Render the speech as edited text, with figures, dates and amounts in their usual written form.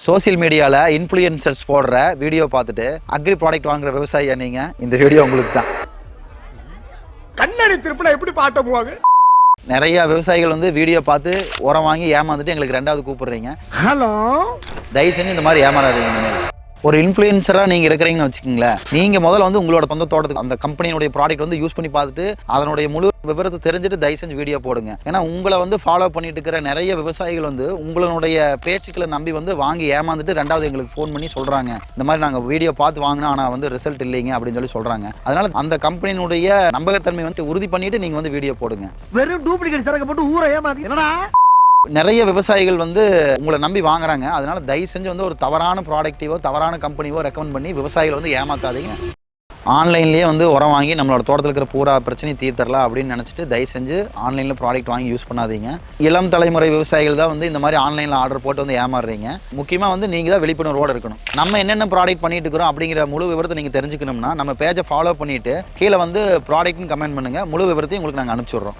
Social மீடியாவில் influencers போடுற video பார்த்துட்டு அக்ரி ப்ராடக்ட் வாங்குற விவசாயியா நீங்க? இந்த வீடியோ உங்களுக்கு தான். கண்ணாடி திருப்பினா எப்படி பாட்ட போவாங்க? நிறைய விவசாயிகள் வந்து வீடியோ பார்த்து உரம் வாங்கி ஏமாந்துட்டு எங்களுக்கு ரெண்டாவது கூப்பிடுறீங்க. ஹலோ, தயவு செஞ்சு இந்த மாதிரி ஏமாறாதீங்க. ஒரு இன்ஃப்ளூயன்சராக நீங்கள் இருக்கிறீங்கன்னு வச்சுக்கோங்களேன், நீங்கள் முதல்ல வந்து உங்களோட சொந்த தோட்டத்துக்கு அந்த கம்பெனியுடைய ப்ராடக்ட் வந்து யூஸ் பண்ணி பார்த்துட்டு அதனுடைய முழு விவரத்தை தெரிஞ்சுட்டு தயவு செஞ்சு வீடியோ போடுங்க. ஏன்னா உங்களை வந்து ஃபாலோ பண்ணிட்டு இருக்கிற நிறைய விவசாயிகள் வந்து உங்களுடைய பேச்சுக்களை நம்பி வந்து வாங்கி ஏமாந்துட்டு ரெண்டாவது எங்களுக்கு ஃபோன் பண்ணி சொல்கிறாங்க, இந்த மாதிரி நாங்கள் வீடியோ பார்த்து வாங்கினா ஆனால் வந்து ரிசல்ட் இல்லைங்க அப்படின்னு சொல்லி சொல்கிறாங்க. அதனால அந்த கம்பெனியினுடைய நம்பகத்தன்மை வந்து உறுதி பண்ணிட்டு நீங்கள் வந்து வீடியோ போடுங்க. வெறும் டூப்ளிகேட் சரக்கு போட்டு ஊரை ஏமாத்தி என்னடா? நிறைய விவசாயிகள் வந்து உங்களை நம்பி வாங்குறாங்க. அதனால தயவு செஞ்சு வந்து ஒரு தவறான ப்ராடக்டிவோ தவறான கம்பெனியோ ரெக்கமெண்ட் பண்ணி விவசாயிகள் வந்து ஏமாத்தாதீங்க. ஆன்லைன்லேயே வந்து உரம் வாங்கி நம்மளோட தோட்டத்தில் இருக்கிற பூரா பிரச்சனையும் தீர்த்தரலாம் அப்படின்னு நினச்சிட்டு தயவு செஞ்சு ஆன்லைனில் ப்ராடக்ட் வாங்கி யூஸ் பண்ணாதீங்க. இளம் தலைமுறை விவசாயிகள் தான் வந்து இந்த மாதிரி ஆன்லைனில் ஆர்டர் போட்டு வந்து ஏமாறுறீங்க. முக்கியமாக வந்து நீங்கள் தான் விழிப்புணர்வோடு இருக்கணும். நம்ம என்னென்ன ப்ராடக்ட் பண்ணிட்டு இருக்கிறோம் அப்படிங்கிற முழு விவரத்தை நீங்கள் தெரிஞ்சுக்கணும்னா நம்ம பேஜை ஃபாலோ பண்ணிவிட்டு கீழே வந்து ப்ராடக்ட்னு கமெண்ட் பண்ணுங்கள். முழு விவரத்தையும் உங்களுக்கு நாங்கள் அனுப்பிச்சி விட்றோம்.